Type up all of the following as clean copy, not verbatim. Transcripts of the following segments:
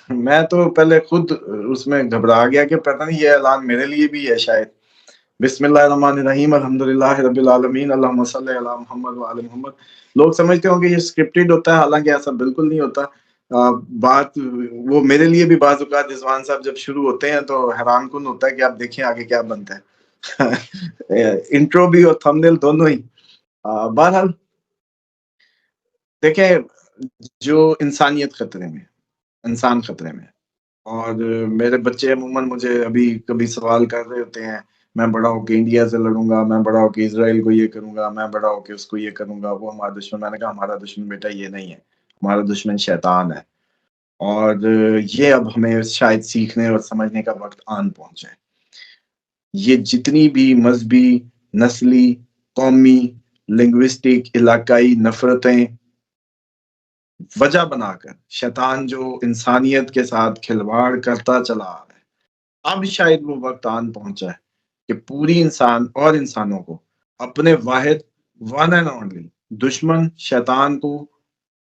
मैं तो पहले खुद उसमें घबरा गया कि पता नहीं ये ऐलान मेरे लिए भी है शायद। बिस्मिल्लाहिर्रहमानिर्रहीम, अल्हम्दुलिल्लाहि रब्बिल आलमीन, अल्लाहुम्मा सल्लि अला मुहम्मद व आले मोहम्मद। लोग समझते होंगे ये स्क्रिप्टेड होता है, हालाँकि ऐसा बिल्कुल नहीं होता। बात वो मेरे लिए भी बाज़ औक़ात रिज़वान साहब जब शुरू होते हैं तो हैरान-कुन होता है कि आप देखें आगे क्या बनता है। इंट्रो भी और थंबनेल दोनों ही। बहरहाल देखें, जो इंसानियत खतरे में है, इंसान खतरे में है। और मेरे बच्चे अमूमन मुझे अभी कभी सवाल कर रहे होते हैं, मैं बड़ा होके इंडिया से लड़ूँगा, मैं बड़ा होके इज़राइल को ये करूँगा, मैं बड़ा होके उसको ये करूँगा, वो हमारा दुश्मन। मैंने कहा हमारा दुश्मन बेटा ये नहीं है, हमारा दुश्मन शैतान है। और ये अब हमें शायद सीखने और समझने का वक़्त आन पहुँचा है। ये जितनी भी मज़हबी, नस्ली, कौमी, लिंग्विस्टिक, इलाकाई नफ़रतें वजह बनाकर शैतान जो इंसानियत के साथ खिलवाड़ करता चला आ रहा है, अब शायद वो वक़्त आन पहुँचा है कि पूरी इंसान और इंसानों को अपने वाहिद वन एंड ओनली दुश्मन शैतान को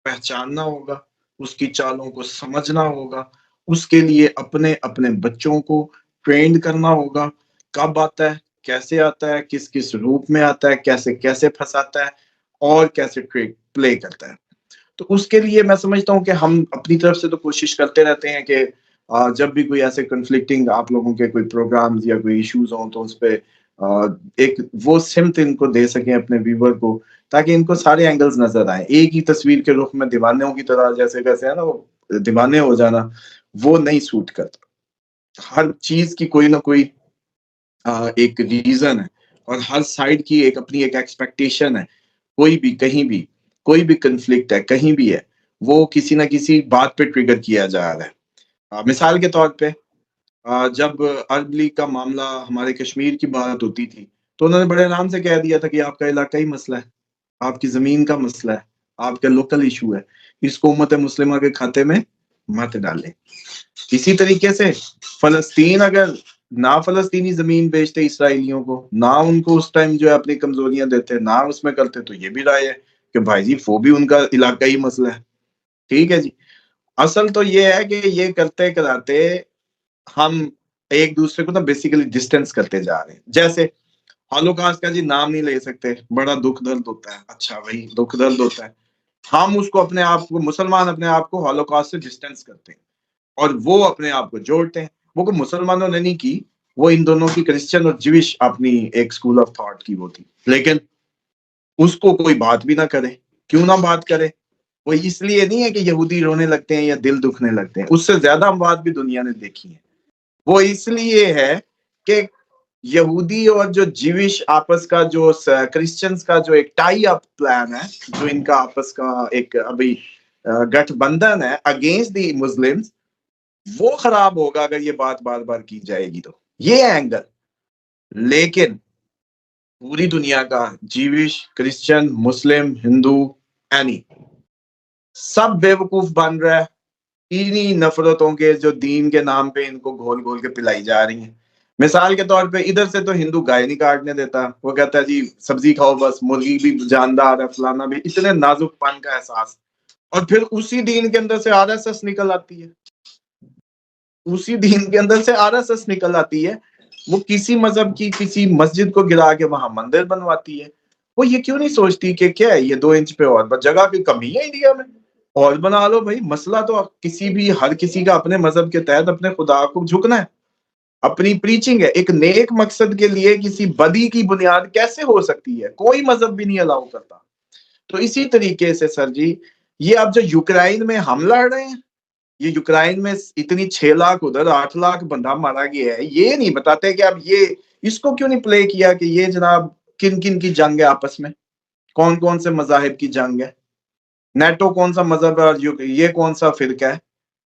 पहचानना होगा, उसकी चालों को समझना होगा, उसके लिए अपने-अपने बच्चों को ट्रेन्ड करना होगा, कब आता है, कैसे आता है, किस-किस रूप में आता है, कैसे-कैसे फँसाता है और कैसे ट्रिक प्ले करता है। तो उसके लिए मैं समझता हूँ कि हम अपनी तरफ से तो कोशिश करते रहते हैं कि जब भी कोई ऐसे कन्फ्लिक्टिंग आप लोगों के कोई प्रोग्राम्स या कोई इश्यूज़ हों तो उसपे एक वो सिम्त इनको दे सकें अपने व्यूअर को, ताकि इनको सारे एंगल्स नज़र आएँ। एक ही तस्वीर के रुख में दीवानों की तरह जैसे कैसे है ना वो दीवाने हो जाना, वो नहीं सूट करता। हर चीज़ की कोई ना कोई एक रीज़न है और हर साइड की एक अपनी एक एक्सपेक्टेशन है। कोई भी, कहीं भी, कोई भी कॉन्फ्लिक्ट है, कहीं भी है, वो किसी न किसी बात पे ट्रिगर किया जा रहा है। मिसाल के तौर पे जब अरब लीग का मामला हमारे कश्मीर की बात होती थी, तो उन्होंने बड़े आराम से कह दिया था कि आपका इलाकाई मसला है, आपकी ज़मीन का मसला है, आपका लोकल इश्यू है, इसको उम्मत मुस्लिमा के खाते में मत डालें। इसी तरीके से फ़लस्तीन अगर ना फ़लस्तीनी ज़मीन बेचते इसराइलियों को, ना उनको उस टाइम जो है अपनी कमज़ोरियाँ देते, ना उसमें करते, तो ये भी राय है कि भाई जी वो भी उनका इलाकाई मसला है। ठीक है जी। असल तो ये है कि ये करते-कराते हम एक-दूसरे को ना बेसिकली डिस्टेंस करते जा रहे हैं। जैसे हॉलोकॉस्ट का जी नाम नहीं ले सकते, बड़ा दुःख दर्द होता है। अच्छा भई दुःख दर्द होता है। हम उसको अपने आप को मुसलमान अपने आप को हॉलोकॉस्ट से डिस्टेंस करते हैं और वो अपने आप को जोड़ते हैं। वो को मुसलमानों ने नहीं की, वो इन दोनों की क्रिश्चियन और ज्यूइश अपनी एक स्कूल ऑफ थॉट की वो थी। लेकिन उसको कोई बात भी ना करे। क्यों ना बात करे? वो इसलिए नहीं है कि यहूदी रोने लगते हैं या दिल दुखने लगते हैं। उससे ज़्यादा बात भी दुनिया ने देखी है। वो इसलिए है कि यहूदी और जो ज्यूइश आपस का जो क्रिश्चियंस का जो एक टाई अप प्लान है, जो इनका आपस का एक अभी गठबंधन है अगेंस्ट द मुस्लिम्स, वो खराब होगा अगर ये बात बार-बार की जाएगी तो। ये है एंगल। लेकिन पूरी दुनिया का ज्यूइश, क्रिश्चियन, मुस्लिम, हिंदू, एनी सब बेवकूफ बन रहा है। इन्हीं नफ़रतों के जो दीन के नाम पे इनको घोल-घोल के पिलाई जा रही हैं। मिसाल के तौर पे इधर से तो हिंदू गाय नहीं काटने देता। वो कहता है जी सब्ज़ी खाओ बस, मुर्गी भी जानदार है, फलाना भी, इतने नाज़ुकपन का एहसास। और फिर उसी दीन के अंदर से आरएसएस निकल आती है। उसी दीन के अंदर से आरएसएस निकल आती है। वो किसी मज़हब की किसी मस्जिद को गिरा के वहाँ मंदिर बनवाती है। वो ये क्यों नहीं सोचती कि क्या है ये 2 इंच पे और जगह की कमी है इंडिया में? और बना लो भई, मसला तो किसी भी हर किसी का अपने मज़हब के तहत अपने खुदा को झुकना है। अपनी प्रीचिंग है। एक नेक मकसद के लिए किसी बदी की बुनियाद कैसे हो सकती है? कोई मज़हब भी नहीं अलाउ करता। तो इसी तरीके से सर जी, ये अब जो यूक्रेन में हम लड़ रहे हैं, ये यूक्रेन में इतनी 6 लाख उधर 8 लाख बंदा मारा गया है, ये नहीं बताते कि अब ये इसको क्यों नहीं प्ले किया कि ये जनाब किन-किन की जंग है आपस में? कौन-कौन से मज़ाहिब की जंग है? नेटो कौन-सा मज़हब है और ये कौन-सा फ़िरका है?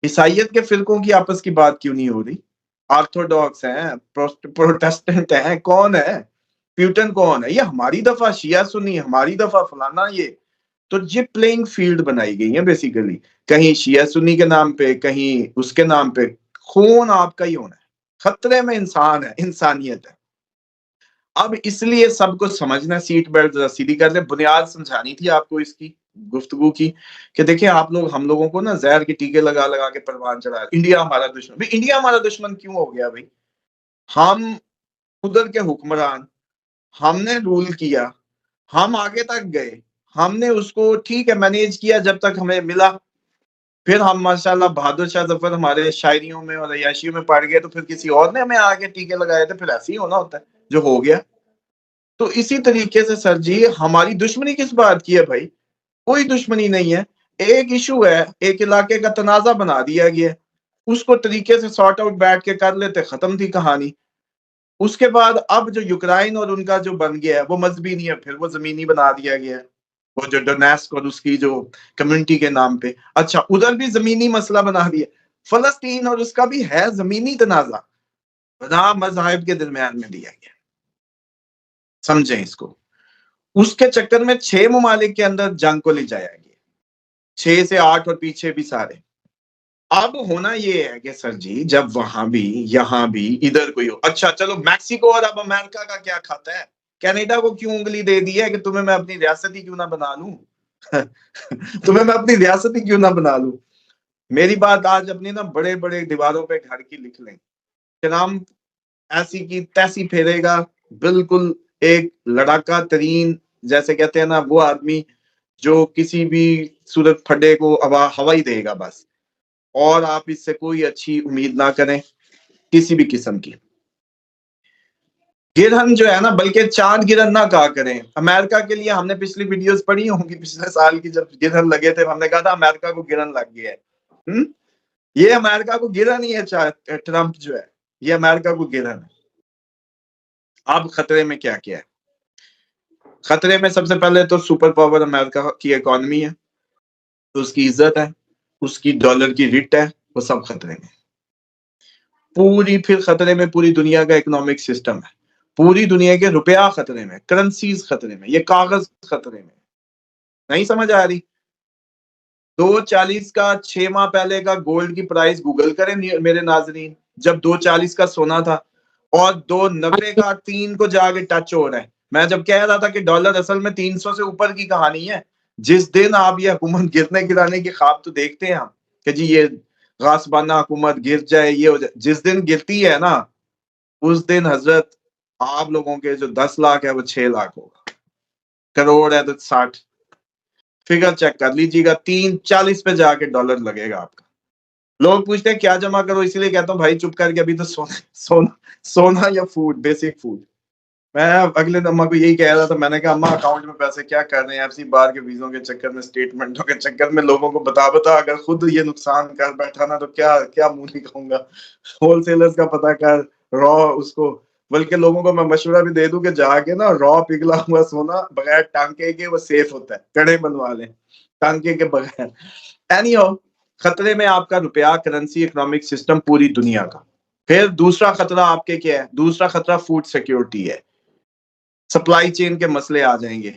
ईसाइयत के फ़िरकों की आपस की बात क्यों नहीं हो रही? ऑर्थोडॉक्स हैं, प्रोटेस्टेंट हैं, कौन है? प्यूटन कौन है? ये हमारी दफ़ा शिया सुन्नी, हमारी दफ़ा फलाना ये। तो ये प्लेइंग फ़ील्ड बनाई गई है बेसिकली। कहीं शिया सुन्नी के नाम पे, कहीं उसके नाम पे। खून आपका ही होना है। खतरे में इंसान है, इंसानियत है। अब इसलिए सबको समझना, सीट बेल्ट ज़रा सीधी कर लें, बुनियाद समझानी थी आपको इसकी। गुफ्तगू की कि देखिए आप लोग हम लोगों को ना जहर के टीके लगा लगा के परवान चढ़ा रहे, इंडिया हमारा दुश्मन। भाई इंडिया हमारा दुश्मन क्यों हो गया भाई? हम उधर के हुक्मरान, हमने रूल किया, हम आगे तक गए, हमने उसको ठीक है मैनेज किया जब तक हमें मिला, फिर हम माशाल्लाह बहादुर शाह जफर हमारे शायरियों में और अय्याशियों में पड़ गए, तो फिर किसी और ने हमें आगे टीके लगाए थे, फिर ऐसे ही होना होता है जो हो गया। तो इसी तरीके से सर जी हमारी दुश्मनी किस बात की है भाई? कोई दुश्मनी नहीं है। एक इशू है, एक इलाके का तनाज़ा बना दिया गया है, उसको तरीके से सॉर्ट आउट बैठ के कर लेते, खत्म थी कहानी। उसके बाद अब जो यूक्रेन और उनका जो बन गया है वो मजहबी नहीं है, फिर वो जमीनी बना दिया गया है, वो जो डोनेस्क और उसकी जो कम्युनिटी के नाम पे। अच्छा उधर भी जमीनी मसला बना दिया, फलस्तीन और उसका भी है जमीनी तनाजा, बना मजहब के दरमियान में दिया गया। समझें इसको। उसके चक्कर में 6 ममालिक के अंदर जंग को ले जाया गया, 6 से 8 और पीछे भी सारे। अब होना ये है कि सर जी जब वहां भी यहाँ भी इधर कोई हो, अच्छा चलो मैक्सिको और अब अमेरिका का क्या खाता है? कनाडा को क्यों उंगली दे दी है कि तुम्हें मैं अपनी रियासत ही क्यों ना बना लूं? तुम्हें मैं अपनी रियासत ही क्यों ना बना लूं? मेरी बात आज अपनी ना बड़े बड़े दीवारों पे घर की लिख लें कि नाम ऐसी की तैसी फेरेगा, बिल्कुल एक लड़ाका तरीन, जैसे कहते हैं ना वो आदमी जो किसी भी सूरत फड्डे को हवा ही देगा बस, और आप इससे कोई अच्छी उम्मीद ना करें किसी भी किस्म की। गिरहन जो है ना, बल्कि चांद गिरहन ना कहा करें। अमेरिका के लिए हमने पिछली वीडियोस पढ़ी होंगी पिछले साल की, जब गिरहन लगे थे हमने कहा था अमेरिका को गिरहन लग गया है। ये अमेरिका को गिरहन ही है, ट्रंप जो है ये अमेरिका को गिरहन है। अब खतरे में क्या क्या है? खतरे में सबसे पहले तो सुपर पावर अमेरिका की इकोनॉमी है, तो उसकी इज्जत है, उसकी डॉलर की रिट है, वो सब खतरे में। पूरी फिर खतरे में पूरी दुनिया का इकोनॉमिक सिस्टम है, पूरी दुनिया के रुपया खतरे में, करेंसीज खतरे में, ये कागज खतरे में। नहीं समझ आ रही? 240 का 6 माह पहले का गोल्ड की प्राइस गूगल करें मेरे नाजरीन, जब 240 का सोना था, और 290 का 3 को जाके टच हो रहा है। मैं जब कह रहा था कि डॉलर असल में 300 से ऊपर की कहानी है, जिस दिन आप ये हुकूमत गिरने गिराने की ख्वाब तो देखते हैं हम कि जी ये गासबाना हुकूमत गिर जाए, ये हो जाए, जिस दिन गिरती है ना उस दिन हजरत आप लोगों के जो 10 लाख है वो 6 लाख होगा, करोड़ है तो 60। फिगर चेक कर लीजिएगा, 340 पे जाके डॉलर लगेगा आपका। लोग पूछते हैं क्या जमा करो, इसलिए कहता हूँ भाई चुप करके अभी तो सोना या फूड, बेसिक फूड। मैं अगले अम्मा को यही कह रहा था, मैंने कहा अम्मा अकाउंट में पैसे क्या कर रहे हैं ऐसी बाहर के वीजों के चक्कर में, स्टेटमेंटों के चक्कर में, लोगों को बता बता अगर खुद ये नुकसान कर बैठा ना तो क्या क्या मुंह दिखाऊंगा। होलसेलर्स का पता कर, रॉ उसको, बल्कि लोगों को मैं मशवरा भी दे दूं कि जाके ना रॉ पिघला हुआ सोना बगैर टांके के वो सेफ होता है, कड़े बनवा लें टांके के बगैर। एनीहो, खतरे में आपका रुपया, करेंसी, इकोनॉमिक सिस्टम पूरी दुनिया का। फिर दूसरा खतरा आपके क्या है? दूसरा खतरा फूड सिक्योरिटी है, सप्लाई चेन के मसले आ जाएंगे।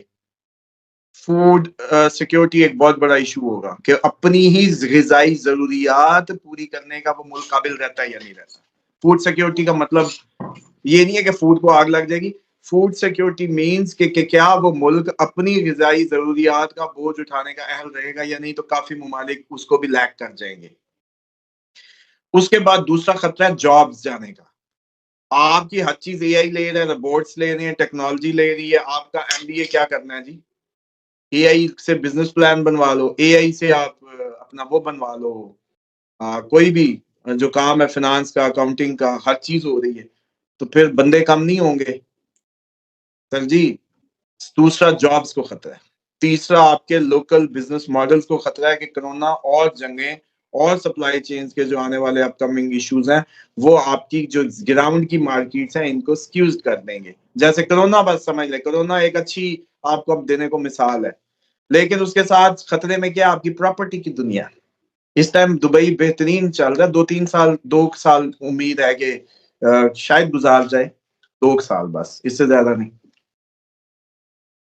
फूड सिक्योरिटी एक बहुत बड़ा इशू होगा कि अपनी ही ग़िज़ाई ज़रूरियात पूरी करने का वो मुल्क काबिल रहता है या नहीं रहता। फूड सिक्योरिटी का मतलब ये नहीं है कि फूड को आग लग जाएगी। फूड सिक्योरिटी मीन्स कि क्या वो मुल्क अपनी ग़िज़ाई ज़रूरियात का बोझ उठाने का अहल रहेगा या नहीं, तो काफ़ी ममालिक उसको भी लैग कर जाएंगे। उसके बाद दूसरा खतरा है जॉब्स जाने का। आपकी हर चीज़ एआई ले रहा है, रोबोट्स ले रहे हैं, टेक्नोलॉजी ले रही है, आपका एमबीए क्या करना है जी? एआई से बिजनेस प्लान बनवा लो, एआई से आप अपना वो बनवा लो, कोई भी जो काम है फाइनेंस का, अकाउंटिंग का, हर चीज हो रही है, तो फिर बंदे कम नहीं होंगे सर जी। दूसरा जॉब्स को खतरा है। तीसरा आपके लोकल बिजनेस मॉडल्स को खतरा है कि कोरोना और जंगें और सप्लाई चेन्स के जो आने वाले अपकमिंग इश्यूज हैं वो आपकी जो ग्राउंड की मार्केट्स हैं इनको स्क्यूज कर देंगे। जैसे कोरोना, बस समझ ले कोरोना एक अच्छी आपको अब देने को मिसाल है, लेकिन उसके साथ खतरे में क्या? आपकी प्रॉपर्टी की दुनिया। इस टाइम दुबई बेहतरीन चल रहा है, 2-3 साल, 2 साल उम्मीद है कि शायद गुजार जाए, 2 साल बस, इससे ज्यादा नहीं।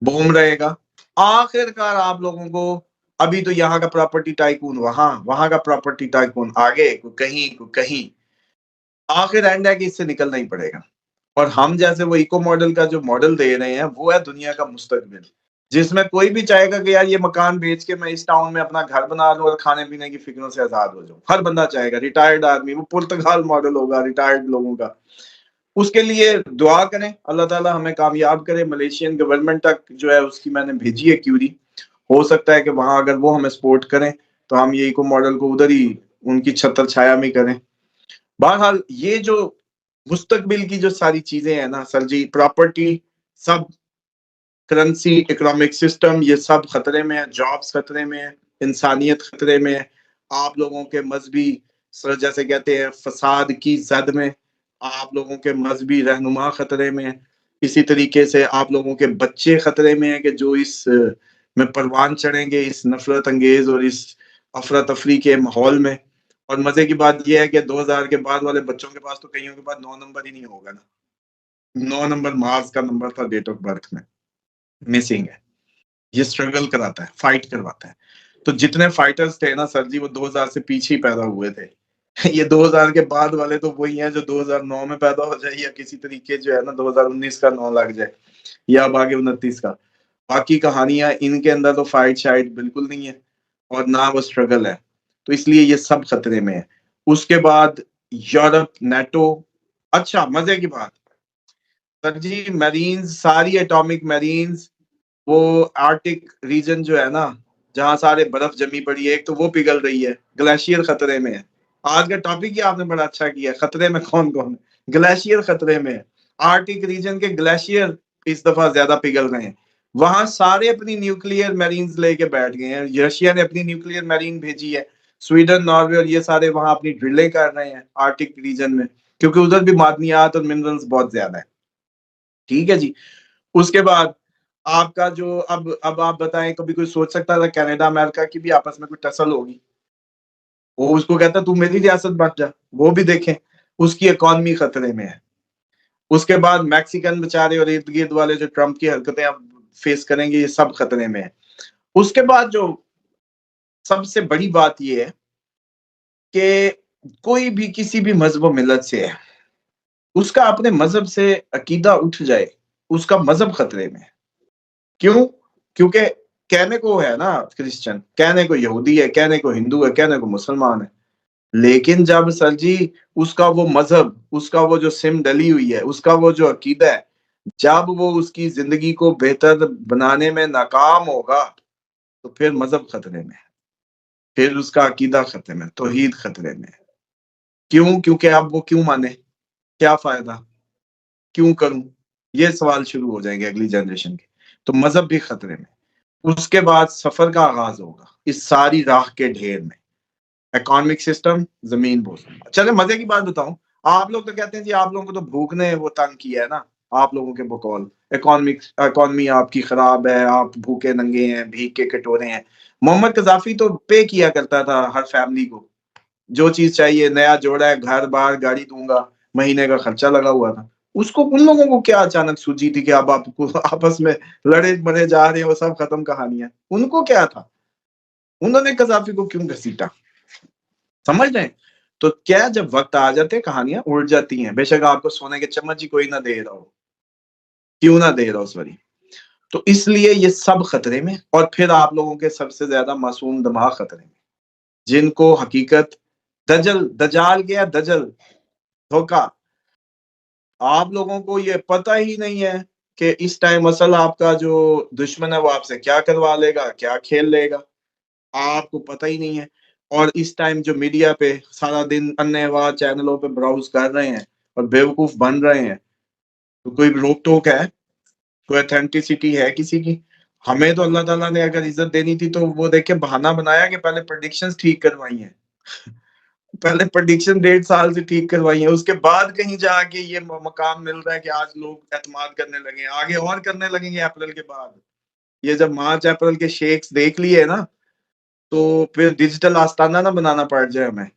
बूम रहेगा। आखिरकार आप लोगों को, अभी तो यहाँ का प्रॉपर्टी टाइकून वहां, वहां का प्रॉपर्टी टाइकून आगे, को कहीं को कहीं, आखिर एंड है कि इससे निकलना ही पड़ेगा। और हम जैसे वो इको मॉडल का जो मॉडल दे रहे हैं वो है दुनिया का मुस्तकबिल। जिसमें कोई भी चाहेगा कि यार ये मकान बेच के मैं इस टाउन में अपना घर बना लूं और खाने पीने की फिक्रों से आजाद हो जाऊं। हर बंदा चाहेगा, रिटायर्ड आदमी, वो पुर्तगाल मॉडल होगा रिटायर्ड लोगों का। उसके लिए दुआ करें, अल्लाह ताला हमें कामयाब करे। मलेशियन गवर्नमेंट तक जो है उसकी मैंने भेजी है क्यूरी। हो सकता है कि वहां अगर वो हमें सपोर्ट करें तो हम ये इको मॉडल को उधर ही उनकी छत्र छाया में करें। बहरहाल ये जो मुस्तकबिल की जो सारी चीजें हैं ना सर जी, प्रॉपर्टी, सब, करेंसी, इकोनॉमिक सिस्टम, ये सब खतरे में है। जॉब्स खतरे में है, इंसानियत खतरे में है, आप लोगों के मजहबी सर जैसे कहते हैं फसाद की जद में, आप लोगों के मजहबी रहनुमा खतरे में है। इसी तरीके से आप लोगों के बच्चे खतरे में है कि जो इस में परवान चढ़ेंगे इस नफरत अंगेज और इस अफरा तफरी के माहौल में। और मजे की बात यह है कि 2000 के बाद वाले बच्चों के पास तो कईयों के पास 9 नंबर ही नहीं होगा ना। 9 नंबर मार्क्स का नंबर था डेट ऑफ बर्थ में, मिसिंग है। ये स्ट्रगल कराता है, फाइट करवाता है। तो जितने फाइटर्स थे ना सर जी वो 2000 से पीछे ही पैदा हुए थे। ये 2000 के बाद वाले तो वही हैं जो 2009 में पैदा हो जाए या किसी तरीके जो है ना 2019 का 9 लग जाए या अब आगे 29 का। बाकी कहानियां इनके अंदर तो फाइट शाइट बिल्कुल नहीं है और ना वो स्ट्रगल है। तो इसलिए ये सब खतरे में है। उसके बाद यूरोप, नेटो। अच्छा मजे की बात सर जी, मरीन्स सारी एटॉमिक मरीन्स, वो आर्टिक रीजन जो है ना जहां सारे बर्फ जमी पड़ी है, एक तो वो पिघल रही है, ग्लेशियर खतरे में है। आज का टॉपिक ही आपने बड़ा अच्छा किया, खतरे में कौन कौन है। ग्लेशियर खतरे में है, आर्टिक रीजन के ग्लेशियर इस दफा ज्यादा पिघल रहे हैं। वहां सारे अपनी न्यूक्लियर मैरीन्स लेके बैठ गए हैं। रशिया ने अपनी न्यूक्लियर मैरीन भेजी है, स्वीडन, नॉर्वे और ये सारे वहां अपनी ड्रिलें कर रहे हैं आर्टिक रीजन में, क्योंकि उधर भी मादनियात और मिनरल्स बहुत ज्यादा है। ठीक है जी। उसके बाद आपका जो अब आप बताएं, कभी कोई सोच सकता था कनाडा अमेरिका की भी आपस में कोई टसल होगी? वो उसको कहता तू मेरी रियासत बन जा, वो भी देखें उसकी इकॉनमी खतरे में है। उसके बाद मैक्सिकन बेचारे और इर्द गिर्द वाले जो ट्रंप की हरकतें अब फेस करेंगे, ये सब खतरे में है। उसके बाद जो सबसे बड़ी बात ये है कि कोई भी किसी भी मजहब मिलत से है, उसका अपने मजहब से अकीदा उठ जाए, उसका मजहब खतरे में है। क्यों? क्योंकि कहने को है ना क्रिश्चियन, कहने को यहूदी है, कहने को हिंदू है, कहने को मुसलमान है, लेकिन जब सर जी उसका वो मजहब, उसका वो जो सिम डली हुई है, उसका वो जो अकीदा है, जब वो उसकी जिंदगी को बेहतर बनाने में नाकाम होगा तो फिर मजहब खतरे में है, फिर उसका अकीदा खतरे में, तौहीद खतरे में है। क्यों? क्योंकि अब वो क्यों माने, क्या फायदा, क्यों करूं, ये सवाल शुरू हो जाएंगे अगली जनरेशन के। तो मजहब भी खतरे में। उसके बाद सफर का आगाज होगा इस सारी राख के ढेर में। इकोनॉमिक सिस्टम जमीन बोझ। चले मजे की बात बताऊं, आप लोग तो कहते हैं जी आप लोगों को तो भूख ने वो तंग किया है ना, आप लोगों के बकौल इकोनॉमी आपकी खराब है, आप भूखे नंगे हैं, भीख के कटोरे हैं। मोहम्मद कजाफी तो पे किया करता था हर फैमिली को, जो चीज चाहिए, नया जोड़ा है, घर बार गाड़ी दूंगा, महीने का खर्चा लगा हुआ था। उसको उन लोगों को क्या अचानक सूझी थी कि अब आपको आपस में लड़े मरे जा रहे हैं, वो सब खत्म कहानियां, उनको क्या था, उन्होंने कजाफी को क्यों घसीटा? समझ रहे हैं? तो क्या जब वक्त आ जाते कहानियां उड़ जाती हैं, बेशक आपको सोने के चम्मच ही कोई ना दे रहा हो, क्यों ना दे रहा हो सॉरी। तो इसलिए ये सब खतरे में। और फिर आप लोगों के सबसे ज्यादा मासूम दिमाग खतरे में, जिनको हकीकत, दजल दजाल गया, दजल धोखा, आप लोगों को ये पता ही नहीं है कि इस टाइम असल आपका जो दुश्मन है वो आपसे क्या करवा लेगा, क्या खेल लेगा, आपको पता ही नहीं है। और इस टाइम जो मीडिया पे सारा दिन अन्य चैनलों पे ब्राउज कर रहे हैं और बेवकूफ बन रहे हैं, तो कोई रोक टोक है, कोई अथेंटिसिटी है किसी की? हमें तो अल्लाह ताला ने अगर इज्जत देनी थी तो वो देख के बहाना बनाया कि पहले प्रेडिक्शंस ठीक करवाई हैं। पहले प्रेडिक्शन 1.5 साल से ठीक करवाई है, उसके बाद कहीं जाके ये मकाम मिल रहा है कि आज लोग एतमाद करने लगे, आगे और करने लगेंगे अप्रैल के बाद। ये जब मार्च अप्रैल के शेक्स देख लिए ना, तो फिर डिजिटल आस्ताना ना बनाना पड़ जाए हमें।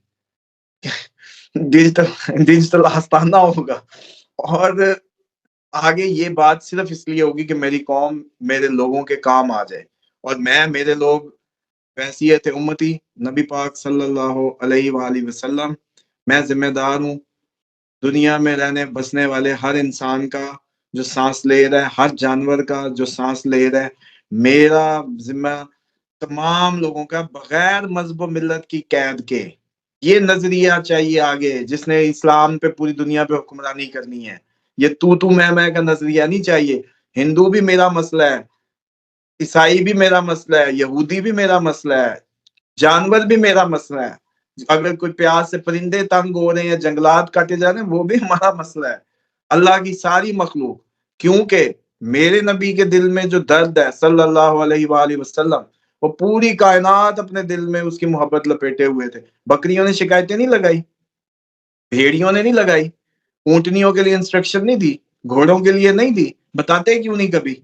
डिजिटल डिजिटल आस्ताना होगा। और आगे ये बात सिर्फ इसलिए होगी कि मेरी कौम मेरे लोगों के काम आ जाए, और मैं, मेरे लोग वहसियत उम्मती नबी पाक सल्लल्लाहु अलैहि वसल्लम, मैं जिम्मेदार हूँ दुनिया में रहने बसने वाले हर इंसान का जो सांस ले रहा है, हर जानवर का जो सांस ले रहा है, मेरा जिम्मा तमाम लोगों का बगैर मजहब मिल्लत की कैद के ये नजरिया चाहिए आगे, जिसने इस्लाम पे पूरी दुनिया पे हुक्मरानी करनी है। ये तू मैं का नजरिया नहीं चाहिए। हिंदू भी मेरा मसला है, ईसाई भी मेरा मसला है, यहूदी भी मेरा मसला है, जानवर भी मेरा मसला है। अगर कोई प्यास से परिंदे तंग हो रहे हैं, जंगलात काटे जा रहे हैं, वो भी हमारा मसला है। अल्लाह की सारी मखलूक, क्योंकि मेरे नबी के दिल में जो दर्द है सल्लल्लाहु अलैहि वसल्लम, वो पूरी कायनात अपने दिल में उसकी मोहब्बत लपेटे हुए थे। बकरियों ने शिकायतें नहीं लगाई, भेड़ियों ने नहीं लगाई, ऊंटनियों के लिए इंस्ट्रक्शन नहीं दी, घोड़ों के लिए नहीं दी। बताते क्यों नहीं कभी?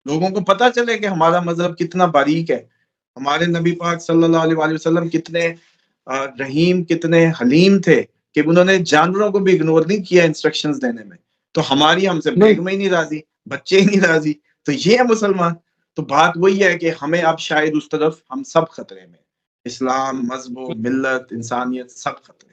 लोगों को पता चले कि हमारा मजहब कितना बारीक है, हमारे नबी पाक सल्लल्लाहु अलैहि वसल्लम कितने रहीम, कितने हलीम थे कि उन्होंने जानवरों को भी इग्नोर नहीं किया इंस्ट्रक्शंस देने में। तो हमारी हमसे नहीं बेगम ही नहीं राजी, बच्चे ही नहीं राजी, तो ये है मुसलमान। तो बात वही है कि हमें अब शायद उस तरफ हम सब खतरे में, इस्लाम, मजहब, मिल्लत, इंसानियत सब खतरे